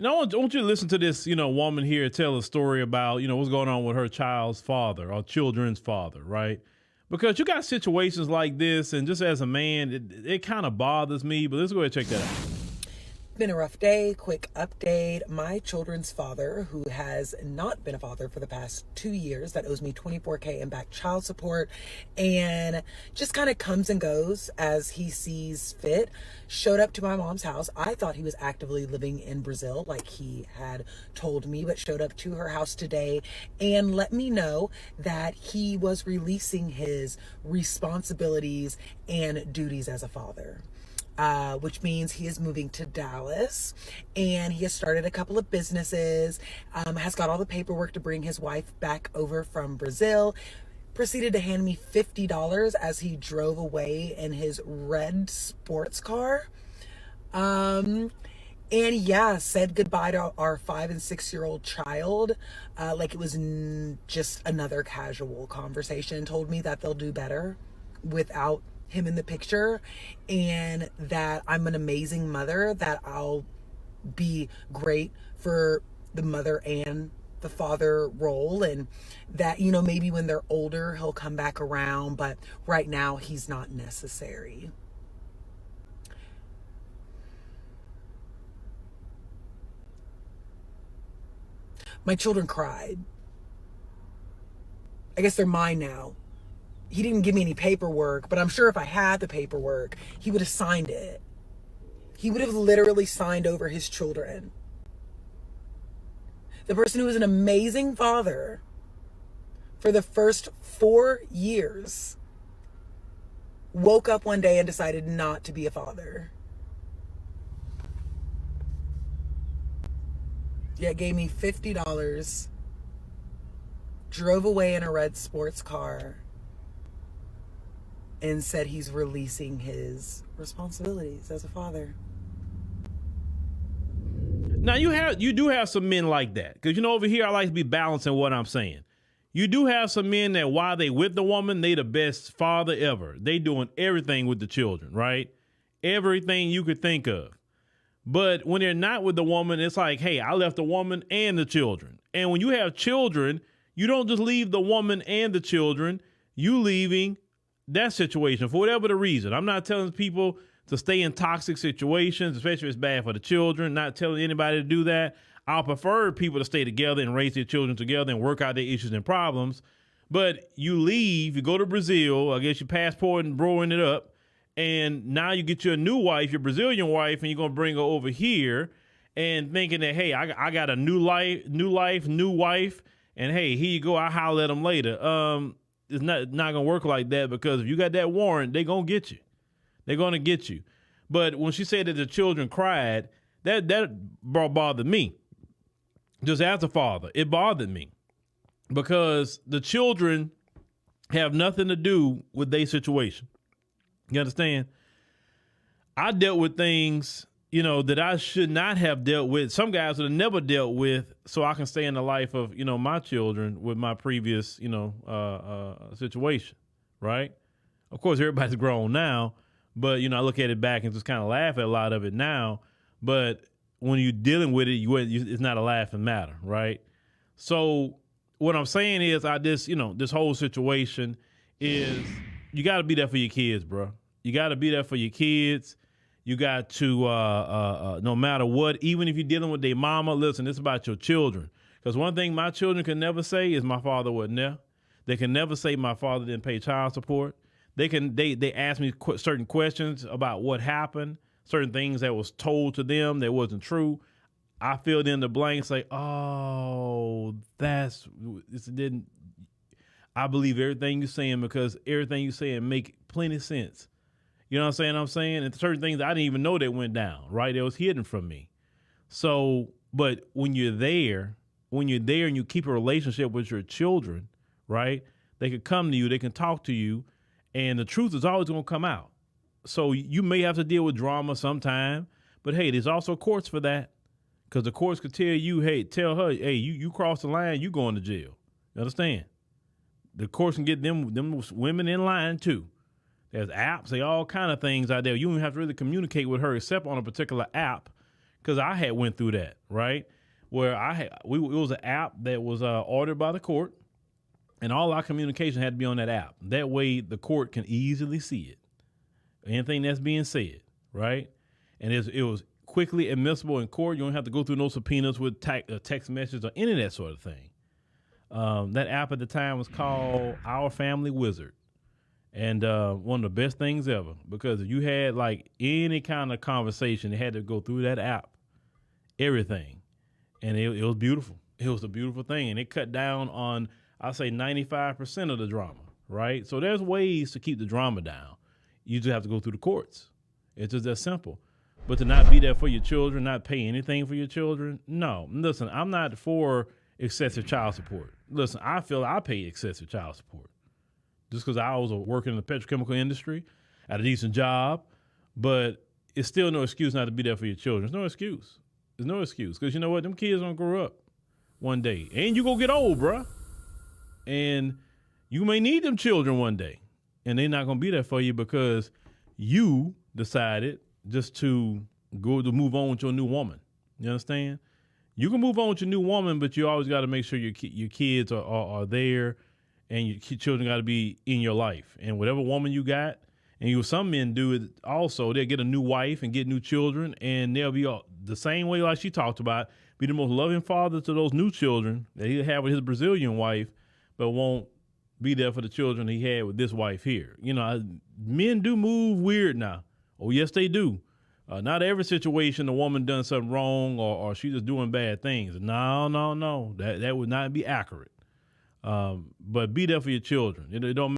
I want you to listen to this, woman here tell a story about, what's going on with her child's father or children's father, right? Because you got situations like this, and just as a man, it kind of bothers me, but let's go ahead and check that out. Been a rough day. Quick update. My children's father, who has not been a father for the past 2 years, that owes me $24K in back child support and just kind of comes and goes as he sees fit, showed up to my mom's house. I thought he was actively living in Brazil like he had told me, but showed up to her house today and let me know that he was releasing his responsibilities and duties as a father. Which means he is moving to Dallas, and he has started a couple of businesses, has got all the paperwork to bring his wife back over from Brazil, proceeded to hand me $50 as he drove away in his red sports car. And yeah, said goodbye to our 5 and 6 year old child, like it was just another casual conversation. Told me that they'll do better without him in the picture, and that I'm an amazing mother, that I'll be great for the mother and the father role, and that, maybe when they're older, he'll come back around, but right now he's not necessary. My children cried. I guess they're mine now. He didn't give me any paperwork, but I'm sure if I had the paperwork, he would have signed it. He would have literally signed over his children. The person who was an amazing father for the first 4 years woke up one day and decided not to be a father. Yet gave me $50, drove away in a red sports car, and said he's releasing his responsibilities as a father. Now you do have some men like that, because over here I like to be balancing what I'm saying. You do have some men that while they with the woman, they the best father ever. They doing everything with the children, right? Everything you could think of. But when they're not with the woman, it's like, hey, I left the woman and the children. And when you have children, you don't just leave the woman and the children. You leaving that situation for whatever the reason. I'm not telling people to stay in toxic situations, especially if it's bad for the children, not telling anybody to do that. I'll prefer people to stay together and raise their children together and work out their issues and problems. But you leave, you go to Brazil, I guess your passport and blowing it up, and now you get your new wife, your Brazilian wife, and you're going to bring her over here and thinking that, hey, I got a new life, new wife, and hey, here you go, I'll holler at them later. It's not going to work like that, because if you got that warrant, they're going to get you. They're going to get you. But when she said that the children cried, that bothered me. Just as a father, it bothered me, because the children have nothing to do with their situation. You understand? I dealt with things, that I should not have dealt with. Some guys would have never dealt with, so I can stay in the life of, my children with my previous, situation, right? Of course, everybody's grown now, but, I look at it back and just kind of laugh at a lot of it now. But when you're dealing with it, it's not a laughing matter, right? So what I'm saying is this whole situation is you got to be there for your kids, bro. You got to be there for your kids. You got to, no matter what, even if you're dealing with their mama, listen, it's about your children. Because one thing my children can never say is my father wasn't there. They can never say my father didn't pay child support. They ask me certain questions about what happened, certain things that was told to them that wasn't true. I filled in the blanks like, oh, I believe everything you're saying, because everything you're saying make plenty of sense. You know what I'm saying? And certain things I didn't even know that went down, right? It was hidden from me. So, but when you're there and you keep a relationship with your children, right? They can come to you, they can talk to you, and the truth is always going to come out. So you may have to deal with drama sometime, but hey, there's also courts for that, because the courts could tell her, hey, you cross the line, you going to jail. You understand? The courts can get them women in line too. There's apps, all kind of things out there. You don't have to really communicate with her except on a particular app, because I had went through that, right? Where it was an app that was ordered by the court, and all our communication had to be on that app. That way the court can easily see it, anything that's being said, right? And it was quickly admissible in court. You don't have to go through no subpoenas with text messages or any of that sort of thing. That app at the time was called Our Family Wizard. And one of the best things ever, because if you had like any kind of conversation, it had to go through that app, everything. And it was beautiful. It was a beautiful thing. And it cut down on, I'd say 95% of the drama, right? So there's ways to keep the drama down. You just have to go through the courts. It's just that simple. But to not be there for your children, not pay anything for your children, no. Listen, I'm not for excessive child support. Listen, I feel I pay excessive child support just because I was working in the petrochemical industry, at a decent job, but it's still no excuse not to be there for your children. There's no excuse. There's no excuse, because you know what? Them kids gonna grow up one day, and you gonna get old, bruh. And you may need them children one day, and they're not gonna be there for you because you decided just to move on with your new woman. You understand? You can move on with your new woman, but you always got to make sure your kids are there, and your children got to be in your life. And whatever woman you got, and some men do it also, they'll get a new wife and get new children, and they'll be the same way like she talked about, be the most loving father to those new children that he'll have with his Brazilian wife, but won't be there for the children he had with this wife here. You know, men do move weird now. Oh, yes, they do. Not every situation the woman done something wrong or she just doing bad things. No. That would not be accurate. But be there for your children. It don't